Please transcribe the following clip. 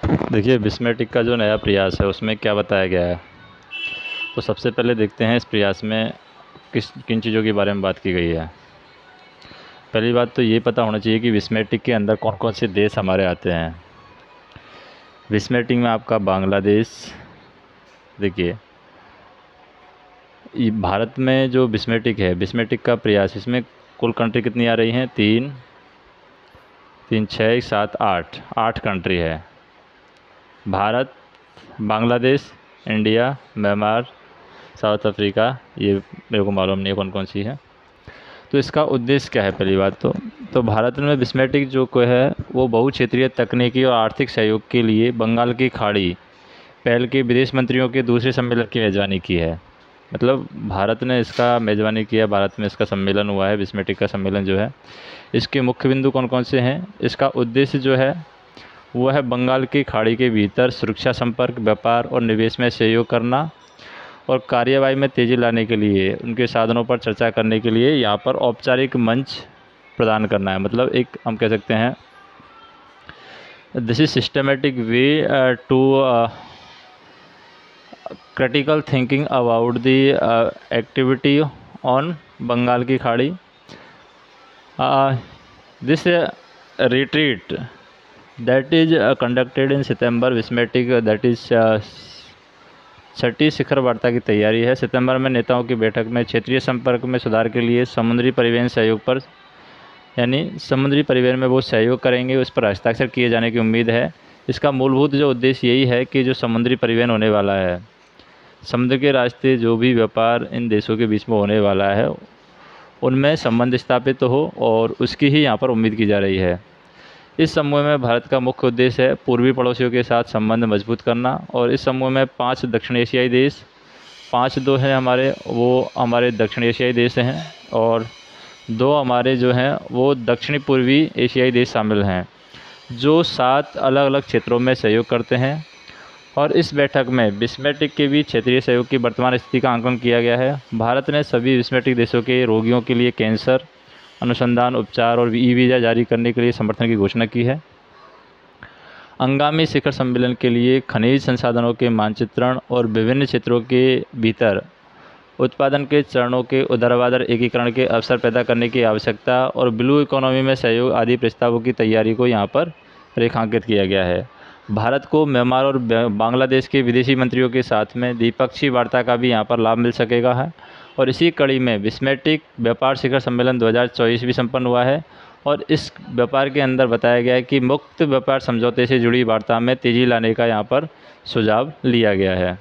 देखिए, विस्मेटिक का जो नया प्रयास है उसमें क्या बताया गया है। तो सबसे पहले देखते हैं इस प्रयास में किन चीज़ों के बारे में बात की गई है। पहली बात तो ये पता होना चाहिए कि विस्मेटिक के अंदर कौन कौन से देश हमारे आते हैं। विस्मेटिक में आपका बांग्लादेश, देखिए ये भारत में जो विस्मेटिक का प्रयास, इसमें कुल कंट्री कितनी आ रही हैं? तीन तीन, छः, सात, आठ, 8 कंट्री है। Bharat, Bangladesh, India, Myanmar, south Africa, ये मेरे को मालूम नहीं है कौन कौन सी है। तो इसका उद्देश्य क्या है? पहली बात तो भारत में विस्मेटिक जो को है वो बहुक्षेत्रीय तकनीकी और आर्थिक सहयोग के लिए बंगाल की खाड़ी पहल के विदेश मंत्रियों के दूसरे सम्मेलन की मेज़बानी की है। मतलब भारत ने इसका मेज़बानी किया, भारत में इसका सम्मेलन हुआ है, विस्मेटिक का सम्मेलन जो है। इसके मुख्य बिंदु कौन कौन से हैं? इसका उद्देश्य जो है वो है बंगाल की खाड़ी के भीतर सुरक्षा, संपर्क, व्यापार और निवेश में सहयोग करना और कार्यवाही में तेज़ी लाने के लिए उनके साधनों पर चर्चा करने के लिए यहाँ पर औपचारिक मंच प्रदान करना है। मतलब एक हम कह सकते हैं this is systematic way to critical thinking about the activity on Bengal की खाड़ी। This retreat that is conducted in September, विस्मेटिक दैट इज छठी शिखर वार्ता की तैयारी है। सितंबर में नेताओं की बैठक में क्षेत्रीय संपर्क में सुधार के लिए समुद्री परिवहन सहयोग पर, यानी समुद्री परिवहन में वो सहयोग करेंगे, उस पर हस्ताक्षर किए जाने की उम्मीद है। इसका मूलभूत जो उद्देश्य यही है कि जो समुद्री परिवहन होने वाला है, समुद्र के रास्ते जो भी व्यापार इन देशों के बीच में होने वाला है उनमें संबंध स्थापित हो, और उसकी ही यहाँ पर उम्मीद की जा रही है। इस समूह में भारत का मुख्य उद्देश्य है पूर्वी पड़ोसियों के साथ संबंध मजबूत करना, और इस समूह में 5 दक्षिण एशियाई देश, 5 दो हैं हमारे, वो हमारे दक्षिण एशियाई देश हैं, और 2 हमारे जो हैं वो दक्षिणी पूर्वी एशियाई देश शामिल हैं, जो 7 अलग अलग क्षेत्रों में सहयोग करते हैं। और इस बैठक में विस्मेटिक के बीच क्षेत्रीय सहयोग की वर्तमान स्थिति का आंकलन किया गया है। भारत ने सभी विस्मेटिक देशों के रोगियों के लिए कैंसर अनुसंधान, उपचार और ई वीज़ा जारी करने के लिए समर्थन की घोषणा की है। आगामी शिखर सम्मेलन के लिए खनिज संसाधनों के मानचित्रण और विभिन्न क्षेत्रों के भीतर उत्पादन के चरणों के ऊर्ध्वाधर एकीकरण के अवसर पैदा करने की आवश्यकता और ब्लू इकोनॉमी में सहयोग आदि प्रस्तावों की तैयारी को यहाँ पर रेखांकित किया गया है। भारत को म्यांमार और बांग्लादेश के विदेशी मंत्रियों के साथ में द्विपक्षीय वार्ता का भी यहाँ पर लाभ मिल सकेगा है। और इसी कड़ी में विस्मेटिक व्यापार शिखर सम्मेलन 2024 भी संपन्न हुआ है, और इस व्यापार के अंदर बताया गया है कि मुक्त व्यापार समझौते से जुड़ी वार्ता में तेज़ी लाने का यहाँ पर सुझाव लिया गया है।